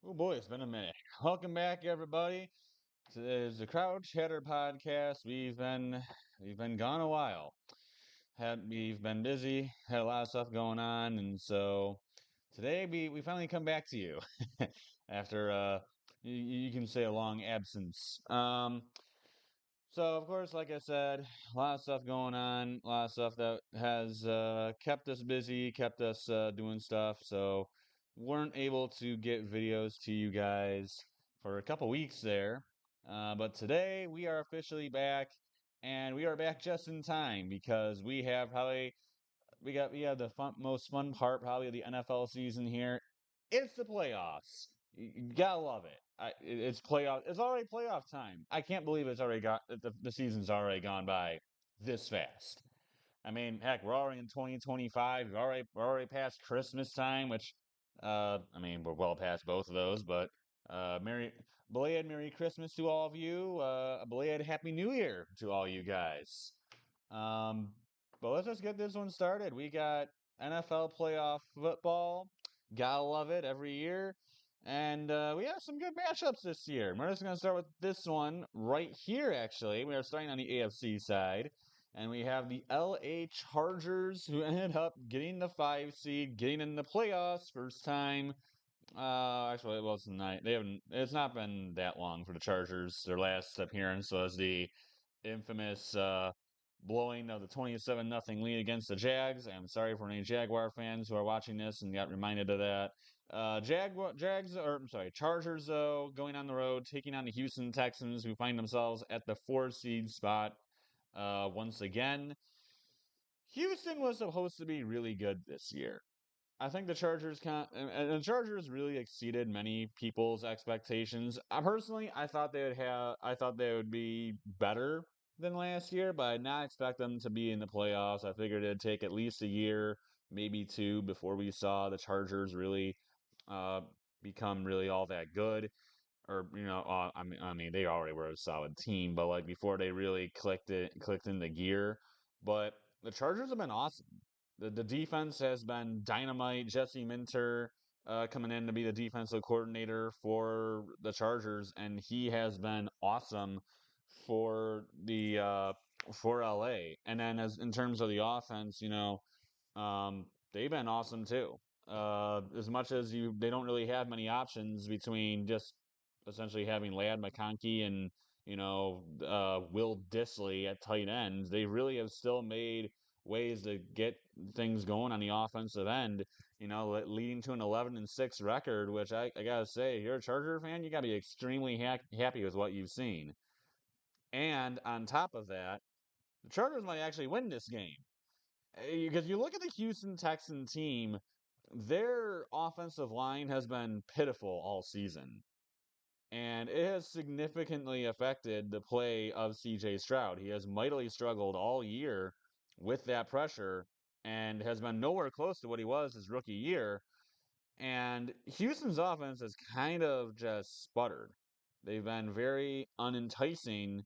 Oh boy, it's been a minute. Welcome back, everybody. This is the Crouch Chatter podcast. We've been gone a while. We've been busy, had a lot of stuff going on, and so today we finally come back to you after you can say a long absence. So of course, like I said, a lot of stuff going on, a lot of stuff that has kept us busy, kept us doing stuff. So weren't able to get videos to you guys for a couple weeks there. But today we are officially back, and we are back just in time because we have probably we have the most fun part probably of the NFL season here. It's the playoffs. You gotta love it. It's playoff. It's already playoff time. I can't believe it's already got the season's already gone by this fast. I mean, heck, we're already in 2025. We're already past Christmas time, which I mean, we're well past both of those. But Merry belated Merry Christmas to all of you. A belated Happy New Year to all you guys. Um, but let's just get this one started. We got NFL playoff football. Gotta love it every year. And we have some good matchups this year. We're just going to start with this one right here, actually. We are starting on the AFC side. And we have the LA Chargers, who ended up getting the 5 seed, getting in the playoffs first time. Actually, it wasn't. They haven't. It's not been that long for the Chargers. Their last appearance was the infamous blowing of the 27-0 lead against the Jags. I'm sorry for any Jaguar fans who are watching this and got reminded of that. Chargers though going on the road, taking on the Houston Texans, who find themselves at the 4 seed spot once again. Houston was supposed to be really good this year. I think the the Chargers really exceeded many people's expectations. Personally, I thought they would be better than last year, but I did not expect them to be in the playoffs. I figured it'd take at least a year, maybe two, before we saw the Chargers really uh, become really all that good. Or I mean, they already were a solid team, but like before they really clicked in the gear. But the Chargers have been awesome. The defense has been dynamite. Jesse Minter coming in to be the defensive coordinator for the Chargers, and he has been awesome for the for LA. And then as in terms of the offense, they've been awesome too. As much as they don't really have many options between just essentially having Ladd McConkey and Will Disley at tight ends. They really have still made ways to get things going on the offensive end. Leading to an 11-6 record, which I gotta say, if you're a Charger fan, you gotta be extremely happy with what you've seen. And on top of that, the Chargers might actually win this game. Because you look at the Houston Texan team, their offensive line has been pitiful all season. And it has significantly affected the play of CJ Stroud. He has mightily struggled all year with that pressure and has been nowhere close to what he was his rookie year. And Houston's offense has kind of just sputtered. They've been very unenticing.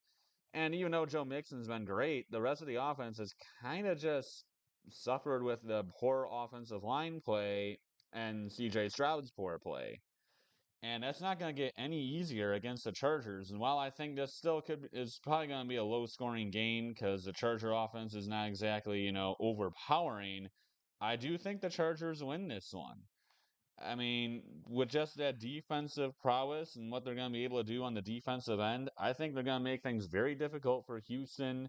And even though Joe Mixon's been great, the rest of the offense has kind of just suffered with the poor offensive line play and CJ Stroud's poor play. And that's not going to get any easier against the Chargers. And while I think this still is probably going to be a low scoring game because the Charger offense is not exactly, overpowering, I do think the Chargers win this one. I mean, with just that defensive prowess and what they're going to be able to do on the defensive end, I think they're going to make things very difficult for Houston.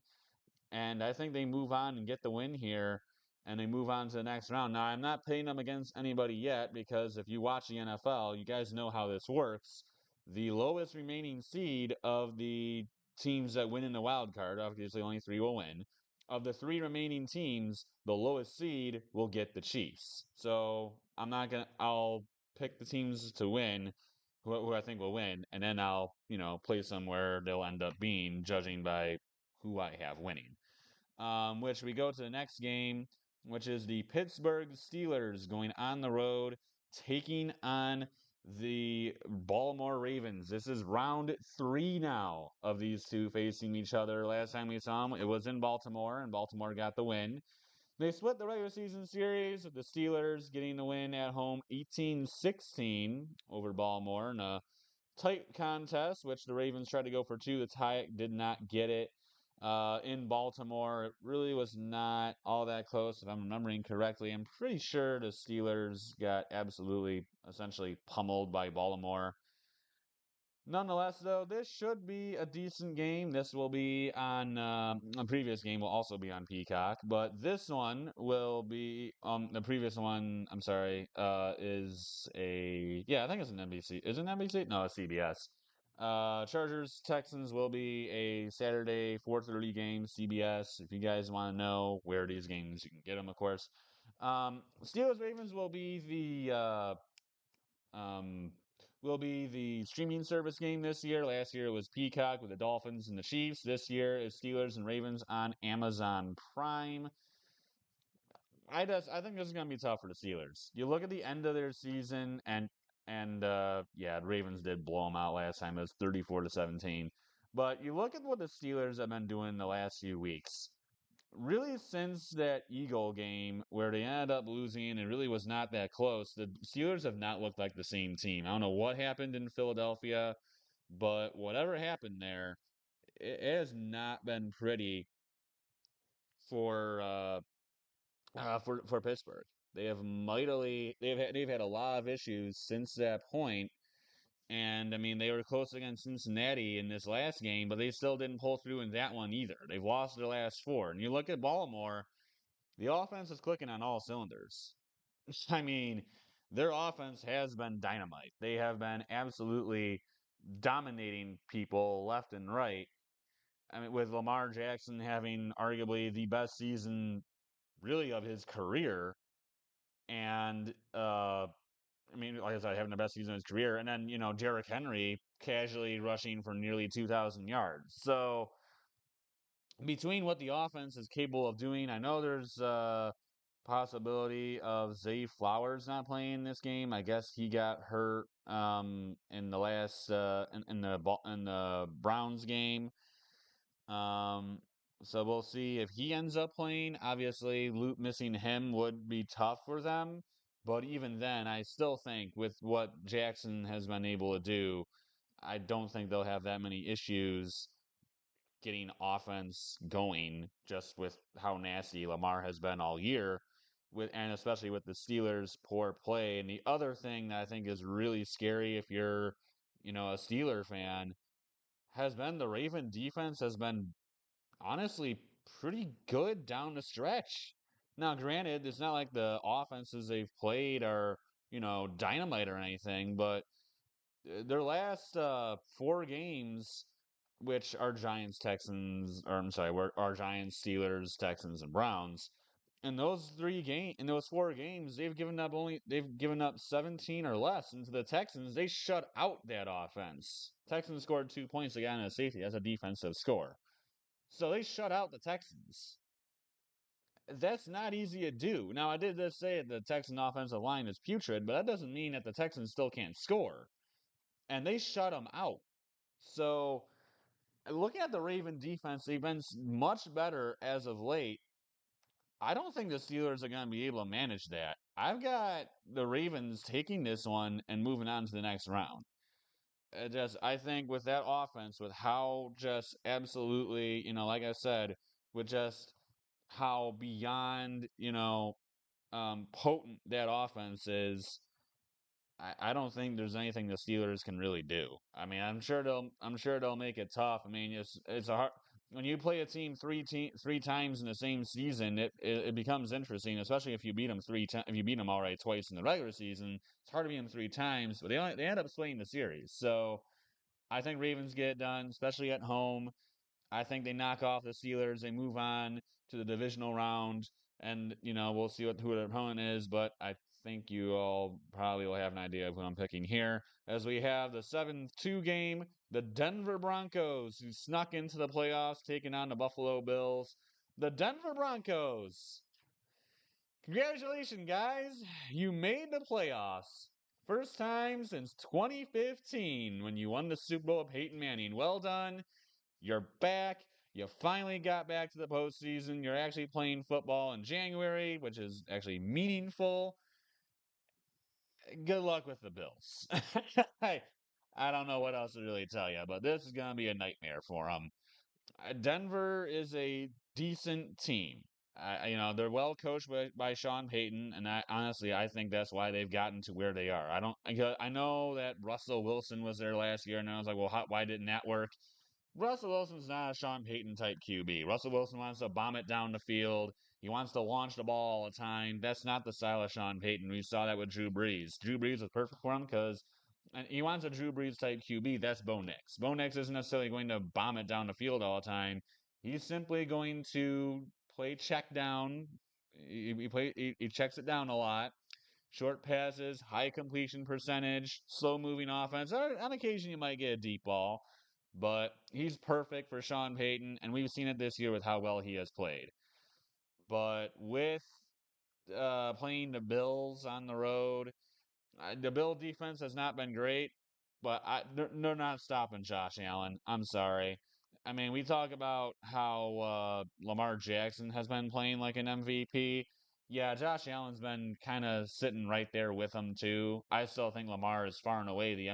And I think they move on and get the win here and they move on to the next round. Now, I'm not pitting them against anybody yet because if you watch the NFL, you guys know how this works. The lowest remaining seed of the teams that win in the wild card, obviously only three will win. Of the three remaining teams, the lowest seed will get the Chiefs. So I'll pick the teams to win who I think will win, and then I'll, place them where they'll end up being, judging by who I have winning. Which we go to the next game, which is the Pittsburgh Steelers going on the road, taking on the Baltimore Ravens. This is round 3 now of these two facing each other. Last time we saw them, it was in Baltimore, and Baltimore got the win. They split the regular season series with the Steelers getting the win at home 18-16 over Baltimore in a tight contest, which the Ravens tried to go for two. The tie it, did not get it. In Baltimore, it really was not all that close, if I'm remembering correctly. I'm pretty sure the Steelers got absolutely, essentially pummeled by Baltimore. Nonetheless, though, this should be a decent game. This will be on a previous game will also be on Peacock, but this one will be the previous one. I'm sorry, is a I think it's an NBC. Is it an NBC? No, it's CBS. Chargers Texans will be a Saturday 4:30 game. CBS. If you guys want to know where these games, you can get them, of course. Steelers Ravens um, will be the streaming service game this year. Last year it was Peacock with the Dolphins and the Chiefs. This year is Steelers and Ravens on Amazon Prime. I think this is gonna be tough for the Steelers. You look at the end of their season and the Ravens did blow them out last time. It was 34-17. But you look at what the Steelers have been doing the last few weeks. Really, since that Eagle game where they ended up losing and it really was not that close, the Steelers have not looked like the same team. I don't know what happened in Philadelphia, but whatever happened there, it has not been pretty for for Pittsburgh. They've had a lot of issues since that point. And I mean, they were close against Cincinnati in this last game, but they still didn't pull through in that one either. They've lost their last four. And you look at Baltimore, the offense is clicking on all cylinders. I mean, their offense has been dynamite. They have been absolutely dominating people left and right. I mean, with Lamar Jackson having arguably the best season really of his career, and I mean, like I said, having the best season of his career, and then Derrick Henry casually rushing for nearly 2,000 yards. So between what the offense is capable of doing, I know there's possibility of Zay Flowers not playing this game. I guess he got hurt in the last in the Browns game. Um, so we'll see if he ends up playing. Obviously, missing him would be tough for them. But even then, I still think with what Jackson has been able to do, I don't think they'll have that many issues getting offense going just with how nasty Lamar has been all year and especially with the Steelers' poor play. And the other thing that I think is really scary if you're, a Steeler fan, has been the Raven defense has been honestly pretty good down the stretch. Now, granted, it's not like the offenses they've played are, dynamite or anything, but their last four games, which are Giants, Texans, or I'm sorry, are Giants, Steelers, Texans, and Browns. In those four games, they've given up 17 or less. And to the Texans, they shut out that offense. Texans scored 2 points again on a safety. That's a defensive score. So they shut out the Texans. That's not easy to do. Now, I did just say that the Texan offensive line is putrid, but that doesn't mean that the Texans still can't score. And they shut them out. So, looking at the Raven defense, they've been much better as of late. I don't think the Steelers are going to be able to manage that. I've got the Ravens taking this one and moving on to the next round. I think with that offense, with how just absolutely, like I said, with just how beyond, potent that offense is, I don't think there's anything the Steelers can really do. I mean, I'm sure they'll make it tough. I mean, it's a hard when you play a team three times in the same season, it becomes interesting, especially if you beat them if you beat them all right twice in the regular season. It's hard to beat them three times, but they end up splitting the series. So I think Ravens get it done, especially at home. I think they knock off the Steelers. They move on to the divisional round, and we'll see who their opponent is. But I think you all probably will have an idea of who I'm picking here, as we have the 7-2 game, the Denver Broncos, who snuck into the playoffs, taking on the Buffalo Bills. The Denver Broncos. Congratulations, guys! You made the playoffs. First time since 2015 when you won the Super Bowl with Peyton Manning. Well done. You're back. You finally got back to the postseason. You're actually playing football in January, which is actually meaningful. Good luck with the Bills. I, I don't know what else to really tell you, but this is going to be a nightmare for them. Denver is a decent team. They're well coached by Sean Payton, and honestly, I think that's why they've gotten to where they are. I know that Russell Wilson was there last year, and I was like, well, why didn't that work? Russell Wilson's not a Sean Payton type QB. Russell Wilson wants to bomb it down the field. He wants to launch the ball all the time. That's not the style of Sean Payton. We saw that with Drew Brees. Drew Brees was perfect for him because and he wants a Drew Brees type QB. That's Bo Nix. Bo Nix isn't necessarily going to bomb it down the field all the time. He's simply going to play check down. He checks it down a lot. Short passes, high completion percentage, slow moving offense. On occasion, you might get a deep ball, but he's perfect for Sean Payton, and we've seen it this year with how well he has played. But with playing the Bills on the road, the Bill defense has not been great, but they're not stopping Josh Allen. I'm sorry. I mean, we talk about how Lamar Jackson has been playing like an MVP. Yeah, Josh Allen's been kind of sitting right there with him too. I still think Lamar is far and away the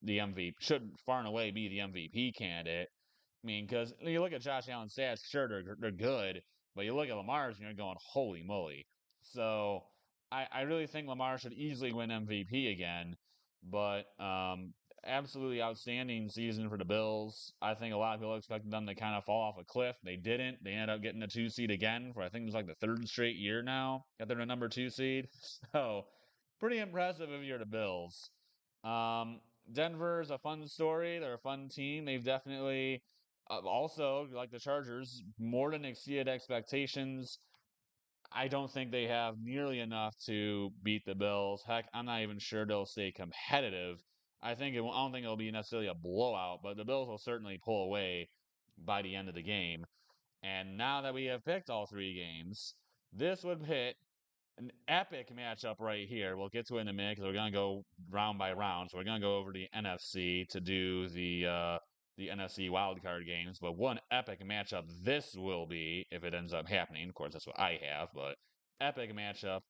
MVP should far and away be the MVP candidate. I mean, because you look at Josh Allen's stats, sure they're good, but you look at Lamar's and you're going, holy moly. So I really think Lamar should easily win MVP again. But absolutely outstanding season for the Bills. I think a lot of people expected them to kind of fall off a cliff. They didn't. They ended up getting a 2 seed again for I think it was like the third straight year now. Got their number 2 seed. So pretty impressive if you're the Bills. Um, Denver is a fun story. They're a fun team. They've definitely also, like the Chargers, more than exceeded expectations. I don't think they have nearly enough to beat the Bills. Heck, I'm not even sure they'll stay competitive. I don't think it'll be necessarily a blowout, but the Bills will certainly pull away by the end of the game. And now that we have picked all 3 games, this would hit an epic matchup right here. We'll get to it in a minute because we're gonna go round by round. So we're gonna go over the NFC to do the NFC wildcard games. But one epic matchup this will be if it ends up happening. Of course, that's what I have, but epic matchup.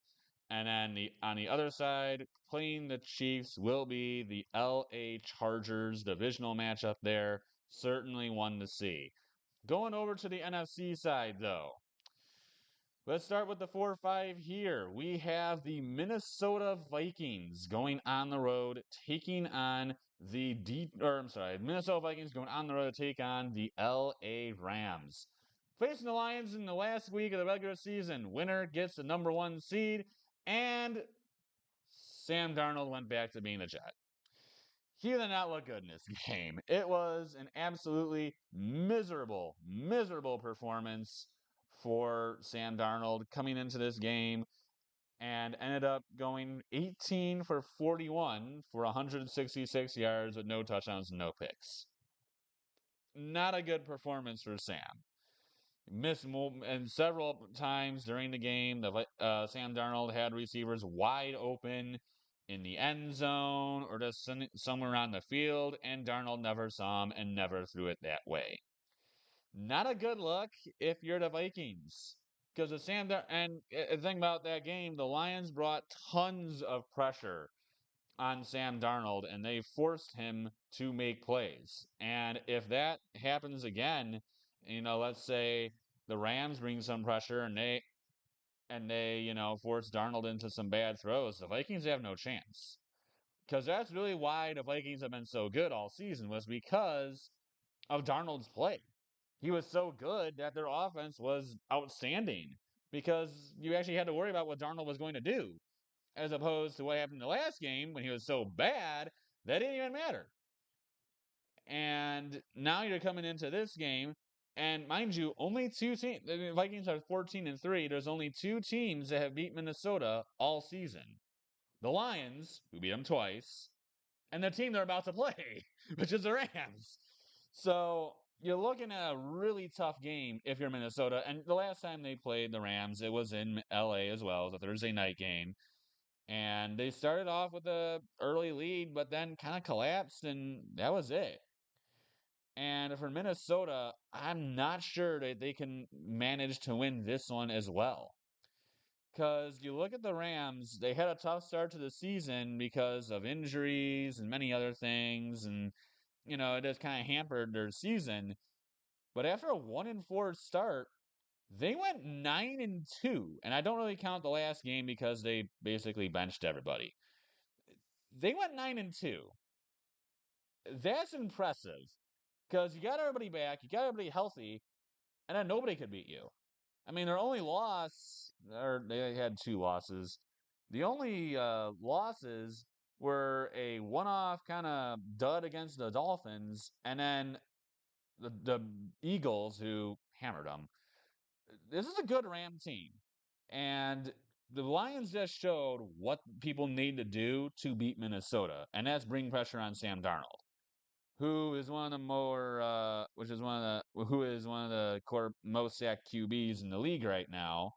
And then on the other side, playing the Chiefs will be the LA Chargers divisional matchup there. Certainly one to see. Going over to the NFC side, though. Let's start with the 4-5 here. We have the Minnesota Vikings going on the road, taking on Minnesota Vikings going on the road to take on the LA Rams. Facing the Lions in the last week of the regular season, winner gets the number 1 seed, and Sam Darnold went back to being a Jet. He did not look good in this game. It was an absolutely miserable, miserable performance for Sam Darnold coming into this game and ended up going 18 for 41 for 166 yards with no touchdowns and no picks. Not a good performance for Sam. Missed and several times during the game, Sam Darnold had receivers wide open in the end zone or just somewhere on the field, and Darnold never saw him and never threw it that way. Not a good look if you're the Vikings. Because the thing about that game, the Lions brought tons of pressure on Sam Darnold, and they forced him to make plays. And if that happens again, let's say the Rams bring some pressure and they force Darnold into some bad throws, the Vikings have no chance. Because that's really why the Vikings have been so good all season was because of Darnold's play. He was so good that their offense was outstanding because you actually had to worry about what Darnold was going to do, as opposed to what happened in the last game when he was so bad that didn't even matter. And now you're coming into this game, and mind you, only 2 teams. The Vikings are 14-3. There's only 2 teams that have beat Minnesota all season: the Lions, who beat them twice, and the team they're about to play, which is the Rams. So you're looking at a really tough game if you're Minnesota. And the last time they played the Rams, it was in LA as well. It was a Thursday night game. And they started off with a early lead, but then kind of collapsed, and that was it. And for Minnesota, I'm not sure that they can manage to win this one as well. Because you look at the Rams, they had a tough start to the season because of injuries and many other things. And, it just kind of hampered their season. But after a 1-4 start, they went 9-2. And I don't really count the last game because they basically benched everybody. They went 9-2. That's impressive. Because you got everybody back, you got everybody healthy, and then nobody could beat you. I mean, their only loss, or they had two losses. The only losses were a one-off kind of dud against the Dolphins, and then the Eagles, who hammered them. This is a good Ram team, and the Lions just showed what people need to do to beat Minnesota, and that's bring pressure on Sam Darnold, who is one of the who is one of the most sacked QBs in the league right now.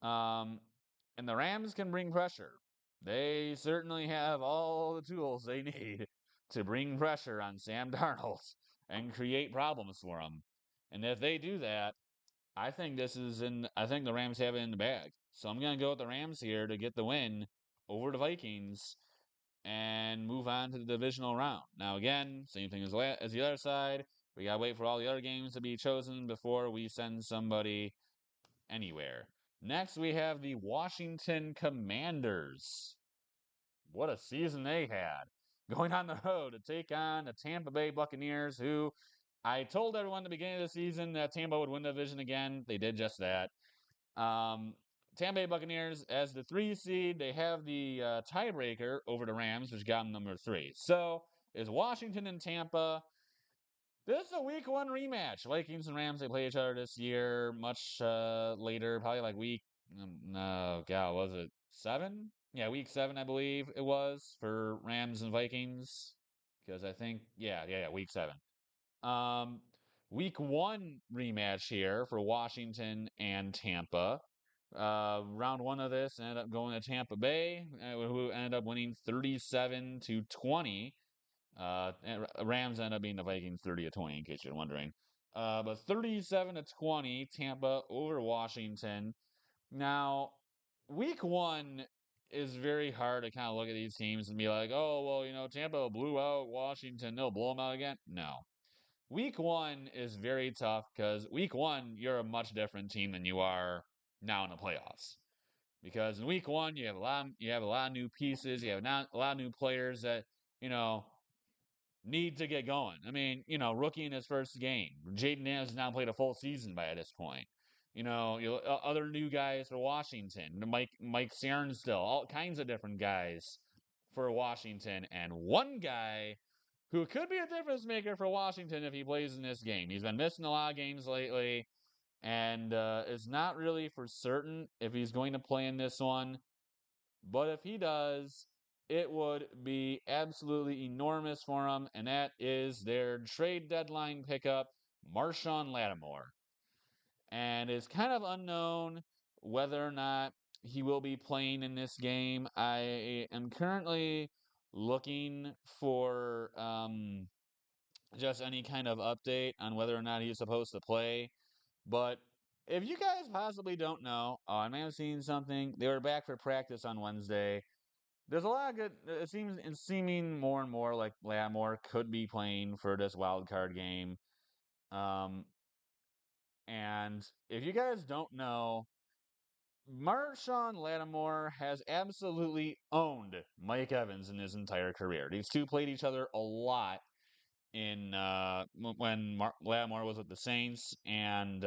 Um, and the Rams can bring pressure. They certainly have all the tools they need to bring pressure on Sam Darnold and create problems for him. And if they do that, I think the Rams have it in the bag. So I'm gonna go with the Rams here to get the win over the Vikings and move on to the divisional round. Now, again, same thing as the other side. We gotta wait for all the other games to be chosen before we send somebody anywhere. Next, we have the Washington Commanders. What a season they had. Going on the road to take on the Tampa Bay Buccaneers, who I told everyone at the beginning of the season that Tampa would win the division again. They did just that. Um, Tampa Bay Buccaneers, as the 3 seed, they have the tiebreaker over the Rams, which got them number 3. So, is Washington and Tampa. This is a week 1 rematch. Vikings and Rams, they play each other this year much later, probably like week, no, God, was it 7? Yeah, week 7, I believe it was for Rams and Vikings. Because I think, yeah, week 7. Um, week 1 rematch here for Washington and Tampa. Round 1 of this ended up going to Tampa Bay, who ended up winning 37-20. Rams ended up being the Vikings 30-20, in case you're wondering. But 37-20, Tampa over Washington. Now, week 1 is very hard to kind of look at these teams and be like, oh, well, Tampa blew out Washington. They'll blow them out again. No. Week 1 is very tough because week 1, you're a much different team than you are now in the playoffs. Because in week 1, you have a lot of new pieces, you have a lot of new players that, you know, need to get going. I mean, rookie in his first game. Jaden Daniels has now played a full season by this point. Other new guys for Washington. Mike Still, all kinds of different guys for Washington, and one guy who could be a difference maker for Washington if he plays in this game. He's been missing a lot of games lately, and is not really for certain if he's going to play in this one. But if he does, it would be absolutely enormous for him, and that is their trade deadline pickup, Marshon Lattimore. And it's kind of unknown whether or not he will be playing in this game. I am currently looking for just any kind of update on whether or not he's supposed to play. But if you guys possibly don't know, I may have seen something. They were back for practice on Wednesday. There's a lot of good. It's seeming more and more like Lattimore could be playing for this wild card game. Um, and if you guys don't know, Marshon Lattimore has absolutely owned Mike Evans in his entire career. These two played each other a lot in when Lattimore was with the Saints, and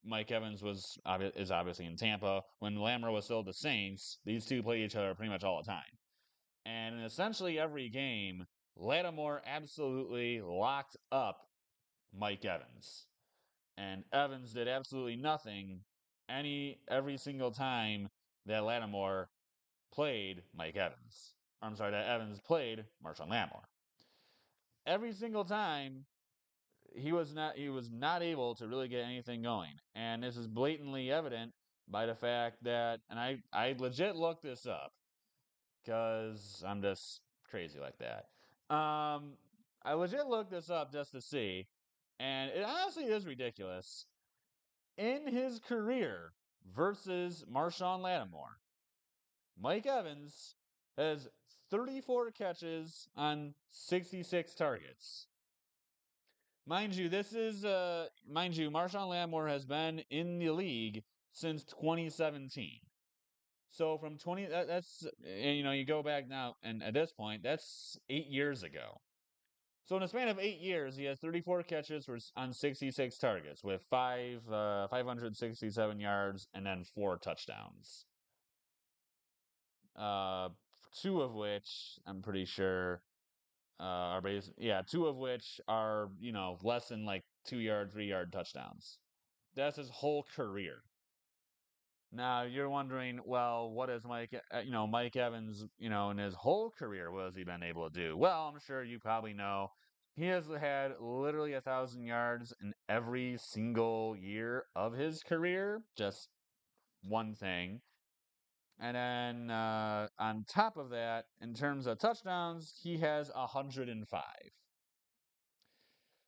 Mike Evans is obviously in Tampa. When Lattimore was still with the Saints, these two played each other pretty much all the time. And in essentially every game, Lattimore absolutely locked up Mike Evans. And Evans did absolutely nothing every single time that Lattimore played Mike Evans. I'm sorry, that Evans played Marshon Lattimore. Every single time he was not able to really get anything going. And this is blatantly evident by the fact that, and I legit looked this up because I'm just crazy like that. I legit looked this up just to see, and it honestly is ridiculous. In his career versus Marshawn Lattimore, Mike Evans has 34 catches on 66 targets. Mind you, Marshawn Lattimore has been in the league since 2017. So from 20, that's, and you go back now, and at this point, that's 8 years ago. So in a span of 8 years, he has 34 catches on 66 targets with 567 yards and then 4 touchdowns. Uh, two of which I'm pretty sure are two of which are less than like 2 yard, 3 yard touchdowns. That's his whole career. Now you're wondering, well, what is Mike Evans, in his whole career, what has he been able to do? Well, I'm sure you probably know he has had literally 1,000 yards in every single year of his career. Just one thing. And then on top of that, in terms of touchdowns, he has 105.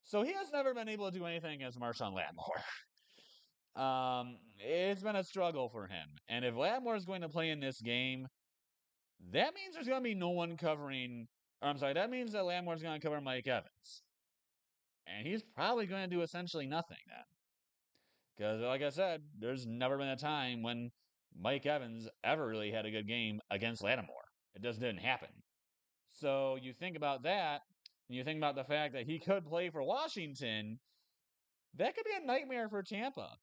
So he has never been able to do anything as Marshawn Lattimore. It's been a struggle for him. And if Lattimore is going to play in this game, that means there's going to be no one covering. Or I'm sorry, that means that Lattimore's going to cover Mike Evans. And he's probably going to do essentially nothing then. Because, like I said, there's never been a time when Mike Evans ever really had a good game against Lattimore. It just didn't happen. So you think about that, and you think about the fact that he could play for Washington, that could be a nightmare for Tampa.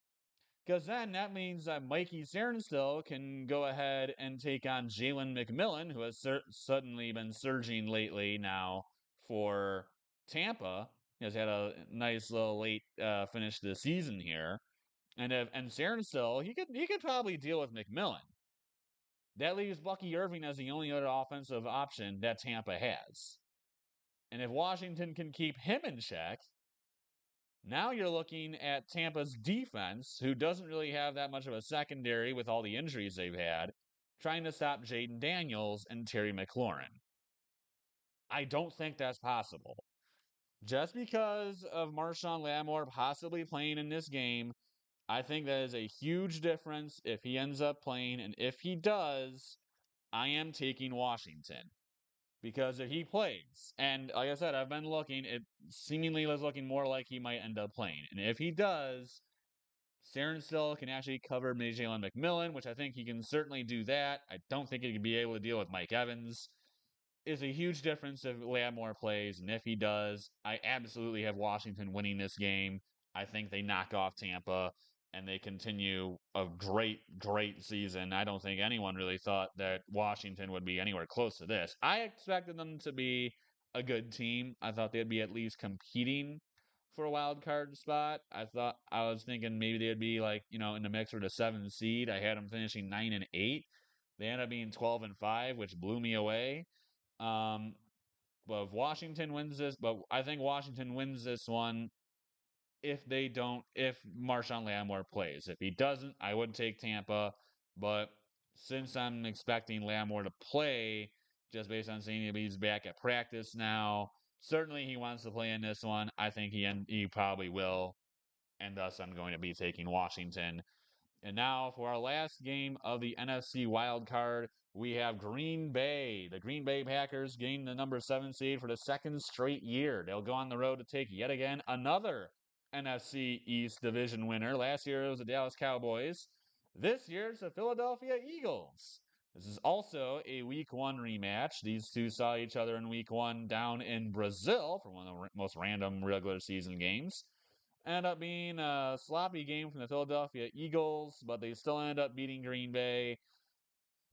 Because then that means that Mikey Sternstill can go ahead and take on Jalen McMillan, who has suddenly been surging lately now for Tampa. He has had a nice little late finish to the season here. And Sternstill, he could probably deal with McMillan. That leaves Bucky Irving as the only other offensive option that Tampa has. And if Washington can keep him in check, now you're looking at Tampa's defense, who doesn't really have that much of a secondary with all the injuries they've had, trying to stop Jaden Daniels and Terry McLaurin. I don't think that's possible. Just because of Marshawn Lattimore possibly playing in this game, I think that is a huge difference if he ends up playing. And if he does, I am taking Washington. Because if he plays, and like I said, I've been looking, it seemingly is looking more like he might end up playing. And if he does, Sternstill can actually cover Jalen McMillan, which I think he can certainly do that. I don't think he can be able to deal with Mike Evans. Is a huge difference if Lattimore plays, and if he does, I absolutely have Washington winning this game. I think they knock off Tampa and they continue a great, great season. I don't think anyone really thought that Washington would be anywhere close to this. I expected them to be a good team. I thought they'd be at least competing for a wild card spot. I was thinking maybe they'd be like, in the mix for the 7th seed. I had them finishing 9-8. They ended up being 12-5, which blew me away. Um, but if Washington wins this, but I think Washington wins this one if Marshawn Lattimore plays. If he doesn't, I would take Tampa. But since I'm expecting Lattimore to play, just based on seeing if he's back at practice now, certainly he wants to play in this one. I think he probably will. And thus I'm going to be taking Washington. And now for our last game of the NFC wild card, we have Green Bay. The Green Bay Packers gained the number 7 seed for the 2nd straight year. They'll go on the road to take yet again another NFC East division winner. Last year it was the Dallas Cowboys. This year it's the Philadelphia Eagles. This is also a Week 1 rematch. These two saw each other in Week 1 down in Brazil for one of the most random regular season games. Ended up being a sloppy game from the Philadelphia Eagles, but they still ended up beating Green Bay.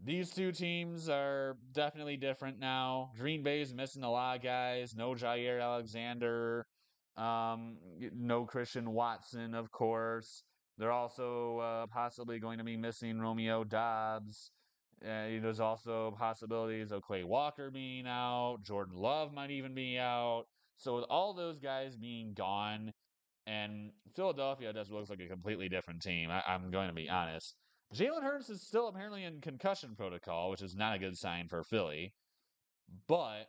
These two teams are definitely different now. Green Bay's missing a lot of guys. No Jair Alexander. No Christian Watson, of course. They're also possibly going to be missing Romeo Dobbs. There's also possibilities of Clay Walker being out. Jordan Love might even be out. So with all those guys being gone, and Philadelphia just looks like a completely different team. I'm going to be honest. Jalen Hurts is still apparently in concussion protocol, which is not a good sign for Philly. But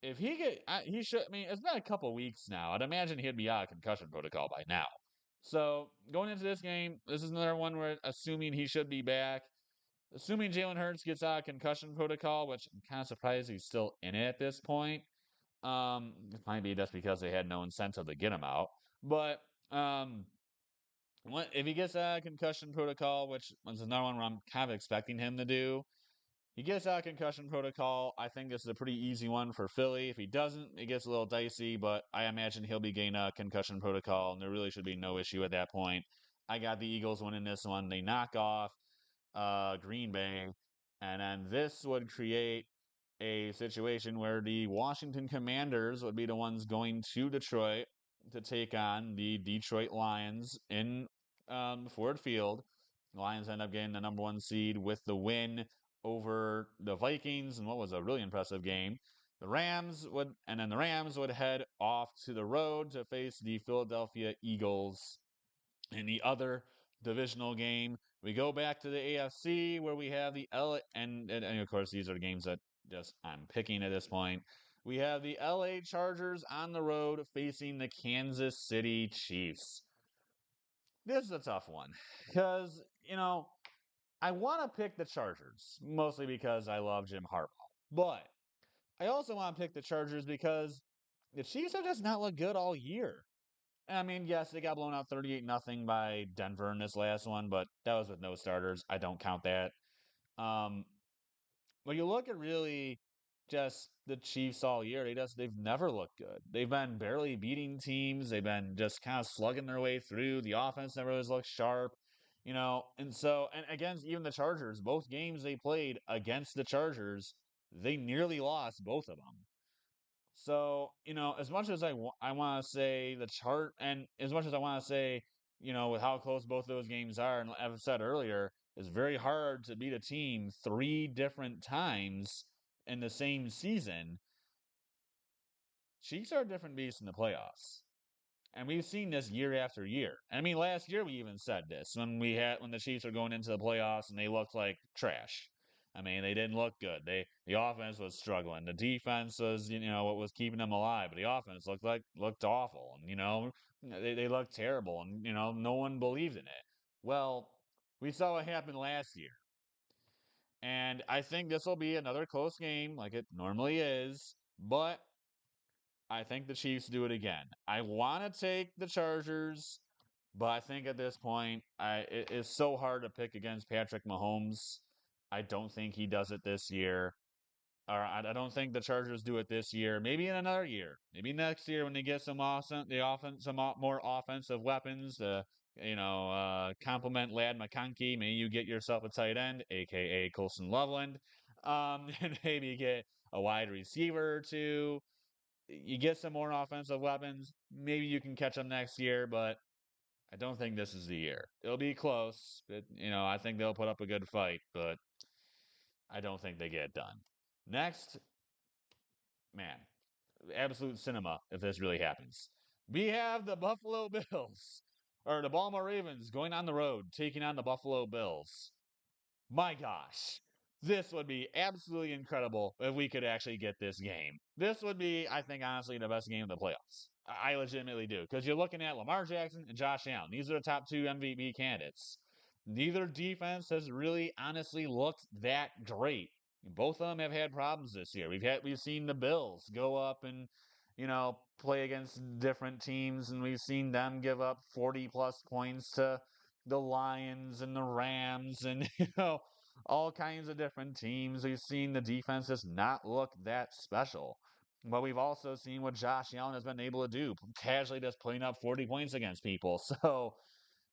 if he get, he should. I mean, it's been a couple weeks now. I'd imagine he'd be out of concussion protocol by now. So going into this game, this is another one where assuming he should be back, assuming Jalen Hurts gets out of concussion protocol, which I'm kind of surprised he's still in it at this point. It might be just because they had no incentive to get him out. But um, if he gets out of concussion protocol, which was another one where I'm kind of expecting him to do, he gets out of concussion protocol. I think this is a pretty easy one for Philly. If he doesn't, it gets a little dicey, but I imagine he'll be getting a concussion protocol, and there really should be no issue at that point. I got the Eagles winning this one. They knock off Green Bay, and then this would create a situation where the Washington Commanders would be the ones going to Detroit to take on the Detroit Lions in Ford Field. The Lions end up getting the number one seed with the win over the Vikings and what was a really impressive game. The Rams would head off to the road to face the Philadelphia Eagles in the other divisional game. We go back to the AFC where we have the and of course these are the games that just I'm picking at this point. We have the LA Chargers on the road facing the Kansas City Chiefs. This is a tough one because, I want to pick the Chargers mostly because I love Jim Harbaugh. But I also want to pick the Chargers because the Chiefs have just not looked good all year. I mean, yes, they got blown out 38-0 by Denver in this last one, but that was with no starters. I don't count that. Um, but you look at really just the Chiefs all year, they've never looked good. They've been barely beating teams. They've been just kind of slugging their way through. The offense never always looks sharp, and against even the Chargers, both games they played against the Chargers, they nearly lost both of them. So, as much as I want to say the chart, and as much as I want to say, with how close both those games are, and as I said earlier, it's very hard to beat a team three different times in the same season. Chiefs are a different beast in the playoffs. And we've seen this year after year. I mean, last year we even said this when the Chiefs were going into the playoffs and they looked like trash. I mean, they didn't look good. The offense was struggling. The defense was, what was keeping them alive. But the offense looked awful, and they looked terrible, and no one believed in it. Well, we saw what happened last year, and I think this will be another close game, like it normally is. But I think the Chiefs do it again. I want to take the Chargers, but I think at this point, it is so hard to pick against Patrick Mahomes. I don't think he does it this year. Or I don't think the Chargers do it this year. Maybe in another year. Maybe next year when they get some more offensive weapons to, complement Lad McConkey. Maybe you get yourself a tight end, aka Colson Loveland, and maybe get a wide receiver or two. You get some more offensive weapons. Maybe you can catch them next year, but I don't think this is the year. It'll be close, but I think they'll put up a good fight, but I don't think they get it done. Next, man, absolute cinema if this really happens. We have the Buffalo Bills, or the Baltimore Ravens going on the road, taking on the Buffalo Bills. My gosh, this would be absolutely incredible if we could actually get this game. This would be, I think, honestly, the best game of the playoffs. I legitimately do. Because you're looking at Lamar Jackson and Josh Allen. These are the top two MVP candidates. Neither defense has really honestly looked that great. Both of them have had problems this year. We've seen the Bills go up and play against different teams, and we've seen them give up 40 plus points to the Lions and the Rams and all kinds of different teams. We've seen the defense just not look that special. But we've also seen what Josh Allen has been able to do, casually just putting up 40 points against people. So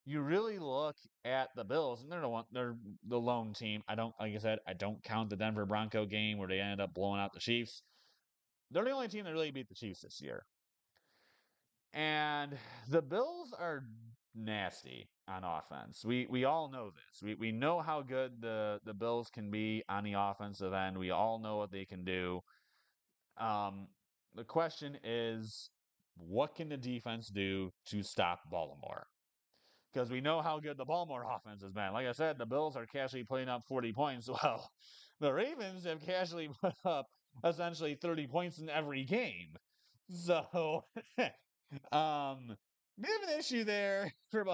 you really look at the Bills, and they're the lone team. Like I said, I don't count the Denver Bronco game where they ended up blowing out the Chiefs. They're the only team that really beat the Chiefs this year. And the Bills are nasty on offense. We all know this. We know how good the Bills can be on the offensive end. We all know what they can do. The question is, what can the defense do to stop Baltimore? Because we know how good the Baltimore offense has been. Like I said, the Bills are casually putting up 40 points. Well, the Ravens have casually put up essentially 30 points in every game. So, we have an issue there for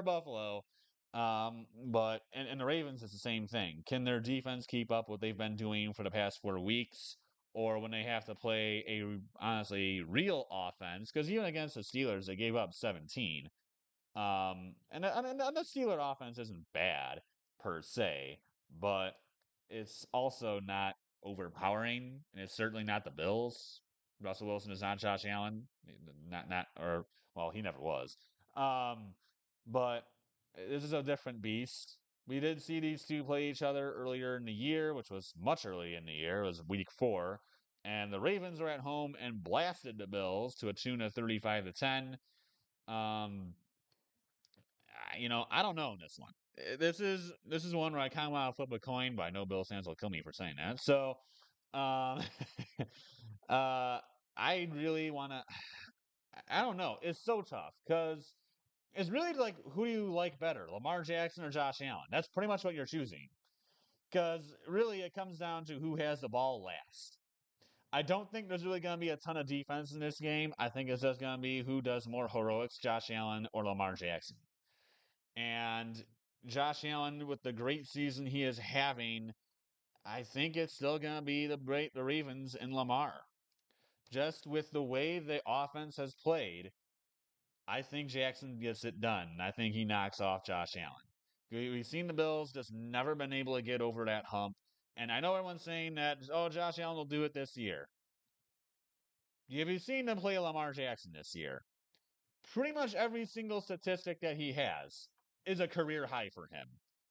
Buffalo. But and the Ravens is the same thing. Can their defense keep up what they've been doing for the past 4 weeks? Or when they have to play a honestly real offense, because even against the Steelers, they gave up 17. And the Steeler offense isn't bad per se, but it's also not overpowering, and it's certainly not the Bills. Russell Wilson is not Josh Allen, not or well, he never was. Um, but this is a different beast. We did see these two play each other earlier in the year, which was much early in the year. It was week 4, and the Ravens were at home and blasted the Bills to a tune of 35-10. Um, I don't know in this one. This is one where I kind of want to flip a coin, but I know Bill Sands will kill me for saying that. So, um, uh, I really want to. I don't know. It's so tough because it's really like who do you like better, Lamar Jackson or Josh Allen? That's pretty much what you're choosing. Because really, it comes down to who has the ball last. I don't think there's really going to be a ton of defense in this game. I think it's just going to be who does more heroics, Josh Allen or Lamar Jackson. And Josh Allen, with the great season he is having, I think it's still going to be the Ravens and Lamar. Just with the way the offense has played, I think Jackson gets it done. I think he knocks off Josh Allen. We've seen the Bills just never been able to get over that hump. And I know everyone's saying that, oh, Josh Allen will do it this year. Have you seen them play Lamar Jackson this year? Pretty much every single statistic that he has is a career high for him.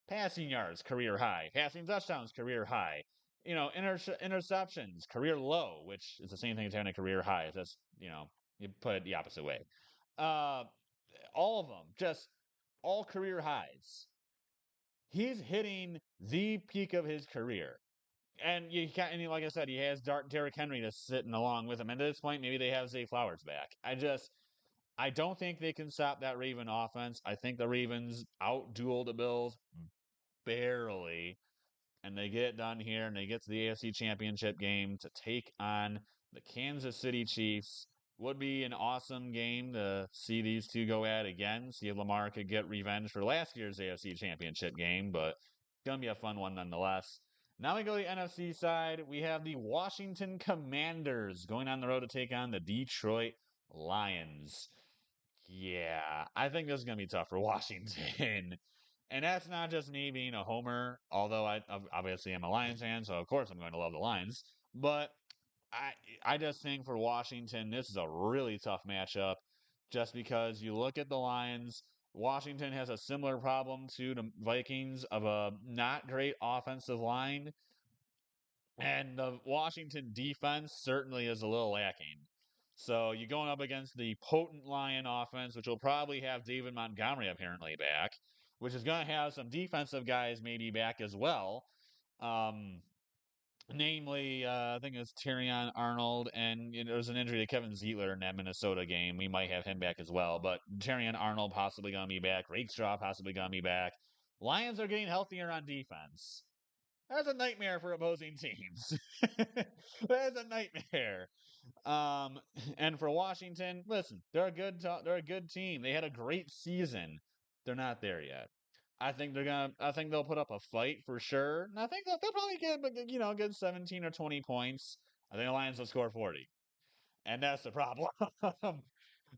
Passing yards, career high. Passing touchdowns, career high. Interceptions, career low, which is the same thing as having a career high. It's just, you put it the opposite way. Uh, all of them, just all career highs. He's hitting the peak of his career. And you can't, and like I said, he has Derrick Henry just sitting along with him. And at this point, maybe they have Zay Flowers back. I don't think they can stop that Raven offense. I think the Ravens outduel the Bills barely, and they get it done here, and they get to the AFC Championship game to take on the Kansas City Chiefs. Would be an awesome game to see these two go at again. See if Lamar could get revenge for last year's AFC Championship game, but it's gonna be a fun one nonetheless. Now we go to the NFC side. We have the Washington Commanders going on the road to take on the Detroit Lions. Yeah, I think this is going to be tough for Washington. And that's not just me being a homer, although I obviously am a Lions fan, so of course I'm going to love the Lions. But I just think for Washington, this is a really tough matchup just because you look at the Lions, Washington has a similar problem to the Vikings of a not great offensive line, and the Washington defense certainly is a little lacking. So you're going up against the potent Lion offense, which will probably have David Montgomery apparently back, which is going to have some defensive guys maybe back as well. Um, namely, I think it's Tyrion Arnold, and there's an injury to Kevin Zeitler in that Minnesota game. We might have him back as well, but Tyrion Arnold possibly going to be back. Rakestraw possibly going to be back. Lions are getting healthier on defense. That's a nightmare for opposing teams. That's a nightmare. Um, and for Washington, listen, they're a good team. They had a great season. They're not there yet. I think they'll put up a fight for sure. And I think they'll probably get, a good 17 or 20 points. I think the Lions will score 40. And that's the problem.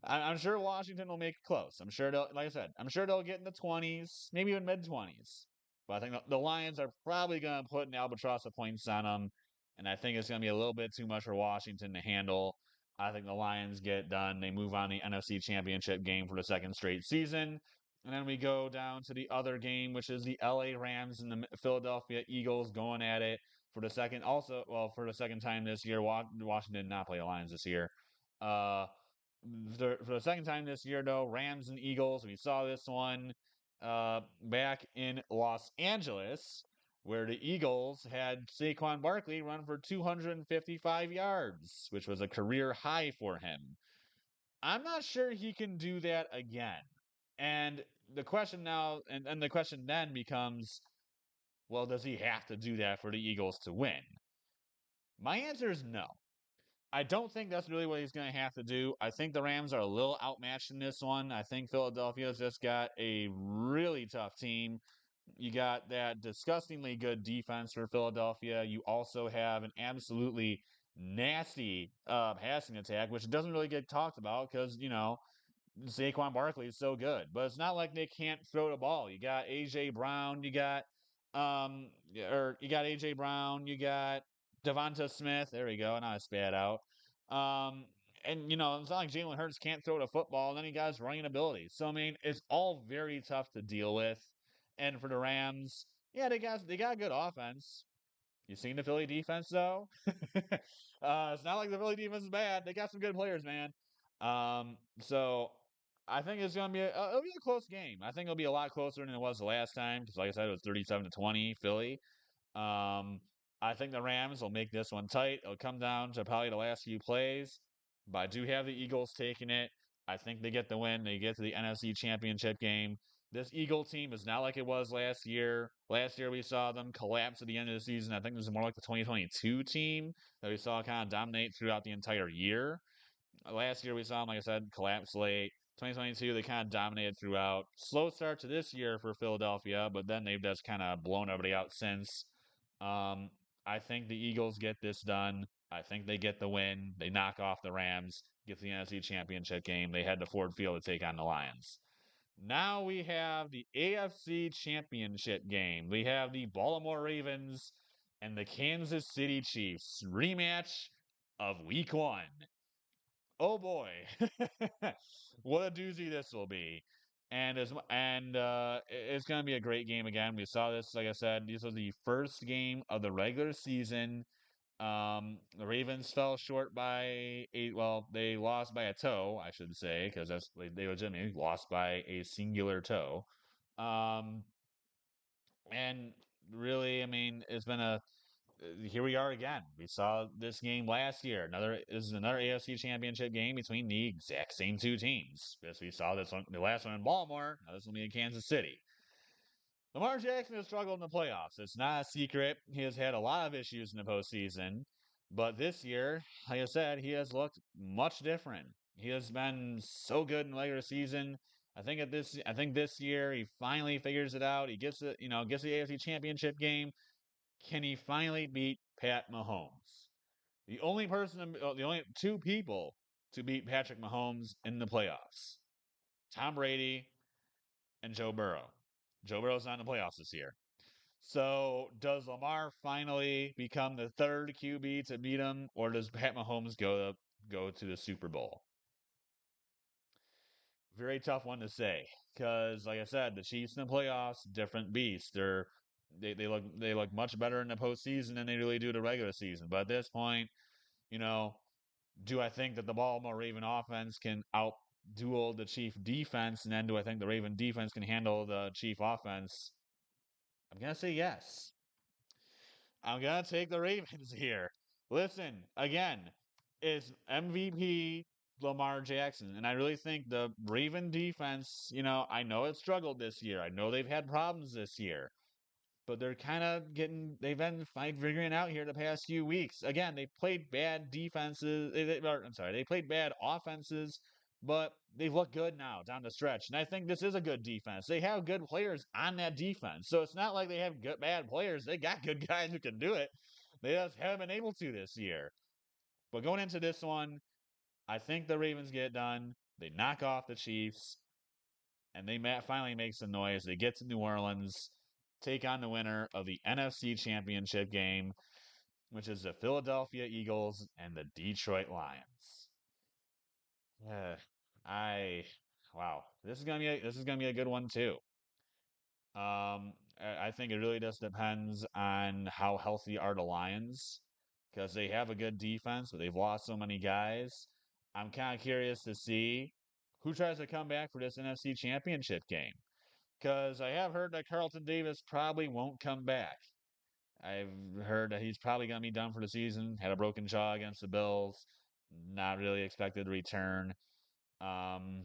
I'm sure Washington will make it close. I'm sure like I said, I'm sure they'll get in the 20s, maybe even mid 20s. But I think the Lions are probably going to put an albatross of points on them. And I think it's going to be a little bit too much for Washington to handle. I think the Lions get it done. They move on the NFC Championship game for the second straight season. And then we go down to the other game, which is the LA Rams and the Philadelphia Eagles going at it for the second. Also, well, for the second time this year, Washington did not play the Lions this year. Uh, for the second time this year, though, Rams and Eagles. We saw this one back in Los Angeles, where the Eagles had Saquon Barkley run for 255 yards, which was a career high for him. I'm not sure he can do that again. And the question now, and the question then becomes, well, does he have to do that for the Eagles to win? My answer is no. I don't think that's really what he's going to have to do. I think the Rams are a little outmatched in this one. I think Philadelphia's just got a really tough team. You got that disgustingly good defense for Philadelphia. You also have an absolutely nasty passing attack, which doesn't really get talked about because, Saquon Barkley is so good, but it's not like they can't throw the ball. You got AJ Brown, you got AJ Brown, you got Devonta Smith. There we go. Now I spat out. Um, and it's not like Jalen Hurts can't throw the football, and then he got his running ability. So I mean, it's all very tough to deal with. And for the Rams, yeah, they got a good offense. You seen the Philly defense though? It's not like the Philly defense is bad. They got some good players, man. So I think it's gonna be it'll be a close game. I think it'll be a lot closer than it was the last time because, like I said, it was 37-20 Philly. Um, I think the Rams will make this one tight. It'll come down to probably the last few plays, but I do have the Eagles taking it. I think they get the win. They get to the NFC Championship game. This Eagle team is not like it was last year. Last year we saw them collapse at the end of the season. I think this is more like the 2022 team that we saw kind of dominate throughout the entire year. Last year we saw them, like I said, collapse late. 2022, they kind of dominated throughout. Slow start to this year for Philadelphia, but then they've just kind of blown everybody out since. Um, I think the Eagles get this done. I think they get the win. They knock off the Rams, get the NFC Championship game. They head to Ford Field to take on the Lions. Now we have the AFC Championship game. We have the Baltimore Ravens and the Kansas City Chiefs rematch of Week 1. Oh boy, what a doozy this will be! It's going to be a great game again. We saw this, like I said, this was the first game of the regular season. The Ravens fell short by they lost by a toe, I should say, because they legitimately lost by a singular toe. Um, and really, I mean, it's been a here we are again. We saw this game last year. This is another AFC Championship game between the exact same two teams. Because we saw this one, the last one in Baltimore. Now this will be in Kansas City. Lamar Jackson has struggled in the playoffs. It's not a secret. He has had a lot of issues in the postseason. But this year, like I said, he has looked much different. He has been so good in the regular season. I think this year he finally figures it out. He gets it, gets the AFC Championship game. Can he finally beat Pat Mahomes? The only two people to beat Patrick Mahomes in the playoffs: Tom Brady and Joe Burrow. Joe Burrow's not in the playoffs this year. So does Lamar finally become the third QB to beat him, or does Pat Mahomes go to the Super Bowl? Very tough one to say because, like I said, the Chiefs in the playoffs, different beast. They look much better in the postseason than they really do the regular season. But at this point, you know, do I think that the Baltimore Raven offense can outduel the Chief defense, and then do I think the Raven defense can handle the Chief offense? I'm gonna say yes. I'm gonna take the Ravens here. Listen, again, it's MVP Lamar Jackson, and I really think the Raven defense, I know it struggled this year. I know they've had problems this year, but they're kind of they've been figuring out here the past few weeks. Again, they played bad defenses. I'm sorry, they played bad offenses, but they've looked good now down the stretch. And I think this is a good defense. They have good players on that defense. So it's not like they have bad players. They got good guys who can do it. They just haven't been able to this year. But going into this one, I think the Ravens get it done. They knock off the Chiefs, and they finally make some noise. They get to New Orleans, take on the winner of the NFC Championship game, which is the Philadelphia Eagles and the Detroit Lions. Uh, I wow, this is gonna be a good one too. I think it really just depends on how healthy are the Lions because they have a good defense, but they've lost so many guys. I'm kind of curious to see who tries to come back for this NFC Championship game because I have heard that Carlton Davis probably won't come back. I've heard that he's probably going to be done for the season. Had a broken jaw against the Bills. Not really expected to return. Um,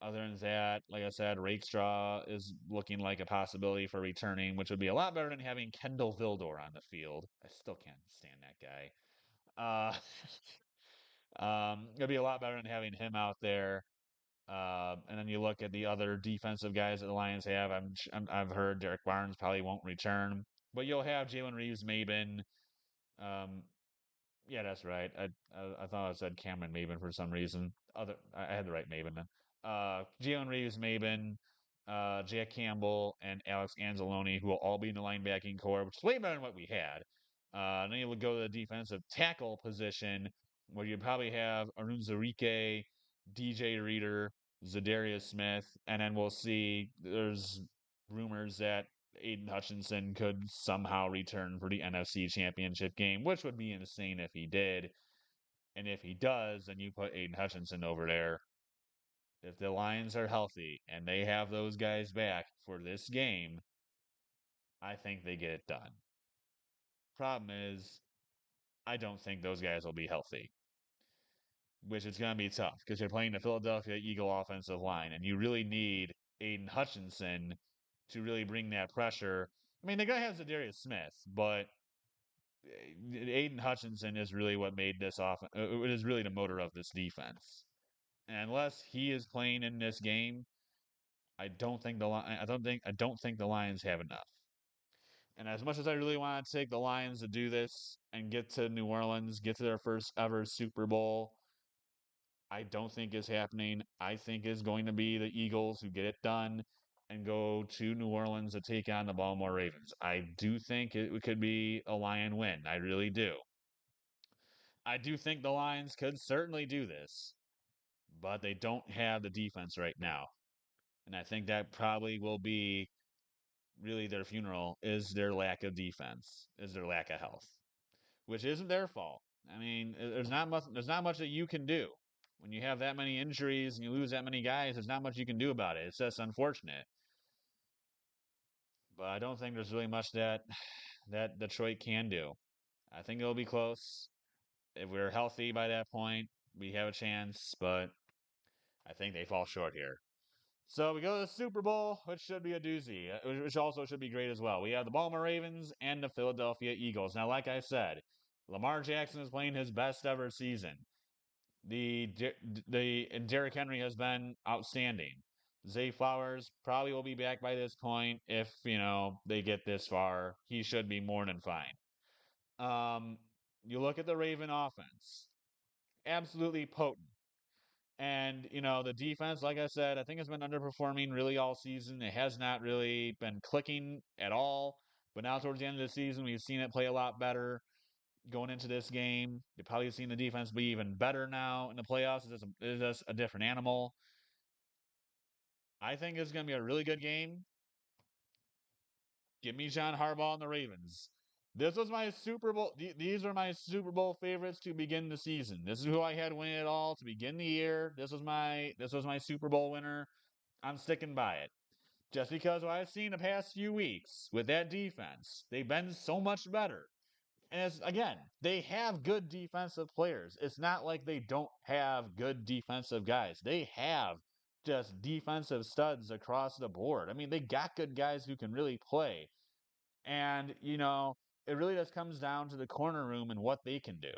Other than that, like I said, Rakestraw is looking like a possibility for returning, which would be a lot better than having Kendall Vildor on the field. I still can't stand that guy. Uh, it'd be a lot better than having him out there. And then you look at the other defensive guys that the Lions have. I've heard Derek Barnes probably won't return, but you'll have Jalen Reeves, Maben. Um, yeah, that's right. I thought I said Cameron Maben for some reason. I had the right Maben then. Jalen Reeves, Maben, Jack Campbell, and Alex Anzalone, who will all be in the linebacking core, which is way better than what we had. Then you would go to the defensive tackle position, where you probably have Arun Zarike, DJ Reader, Zadarius Smith, and then we'll see. There's rumors that Aiden Hutchinson could somehow return for the NFC Championship game, which would be insane if he did. And if he does, then you put Aiden Hutchinson over there. If the Lions are healthy and they have those guys back for this game, I think they get it done. Problem is, I don't think those guys will be healthy, which is going to be tough because you're playing the Philadelphia Eagle offensive line, and you really need Aiden Hutchinson to really bring that pressure. I mean, they're going to have Zadarius Smith, but Aiden Hutchinson is really what made this off. It is really the motor of this defense. And unless he is playing in this game, I don't think the Lions have enough. And as much as I really want to take the Lions to do this and get to New Orleans, get to their first ever Super Bowl, I don't think is happening. I think is going to be the Eagles who get it done and go to New Orleans to take on the Baltimore Ravens. I do think it could be a Lion win. I really do. I do think the Lions could certainly do this, but they don't have the defense right now. And I think that probably will be really their funeral is their lack of defense, is their lack of health, which isn't their fault. I mean, there's not much that you can do. When you have that many injuries and you lose that many guys, there's not much you can do about it. It's just unfortunate. But I don't think there's really much that Detroit can do. I think it'll be close. If we're healthy by that point, we have a chance, but I think they fall short here. So we go to the Super Bowl, which should be a doozy, which also should be great as well. We have the Baltimore Ravens and the Philadelphia Eagles. Now, like I said, Lamar Jackson is playing his best ever season. The Derrick Henry has been outstanding. Zay Flowers probably will be back by this point. If they get this far, he should be more than fine. You look at the Raven offense, absolutely potent. And, the defense, like I said, I think has been underperforming really all season. It has not really been clicking at all. But now, towards the end of the season, we've seen it play a lot better going into this game. You've probably seen the defense be even better now in the playoffs. It's just a different animal. I think it's going to be a really good game. Give me John Harbaugh and the Ravens. This was my Super Bowl. These are my Super Bowl favorites to begin the season. This is who I had win it all to begin the year. This was my Super Bowl winner. I'm sticking by it. Just because what I've seen the past few weeks with that defense, they've been so much better. And again, they have good defensive players. It's not like they don't have good defensive guys. They have just defensive studs across the board. I mean, they got good guys who can really play. And, it really just comes down to the corner room and what they can do.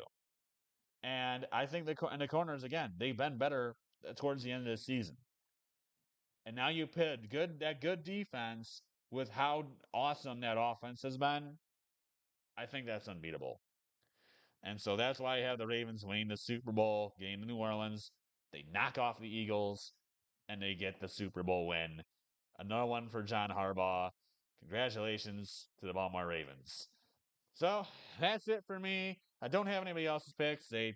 And I think the corners, again, they've been better towards the end of the season. And now you pit that good defense with how awesome that offense has been. I think that's unbeatable. And so that's why I have the Ravens winning the Super Bowl, getting to New Orleans. They knock off the Eagles, and they get the Super Bowl win. Another one for John Harbaugh. Congratulations to the Baltimore Ravens. So that's it for me. I don't have anybody else's picks. I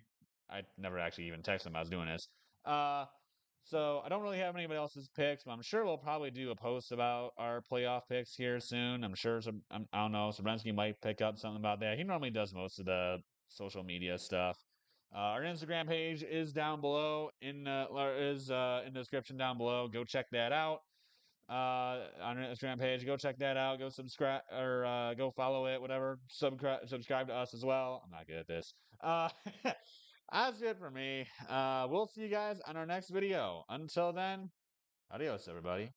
never actually even texted them I was doing this. So I don't really have anybody else's picks, but I'm sure we'll probably do a post about our playoff picks here soon. I'm sure I don't know. Sabrensky might pick up something about that. He normally does most of the social media stuff. Our Instagram page is down below in the description down below. Go check that out. On our Instagram page, go check that out. Go subscribe or go follow it. Whatever. Subscribe to us as well. I'm not good at this. That's it for me. We'll see you guys on our next video. Until then, adios, everybody.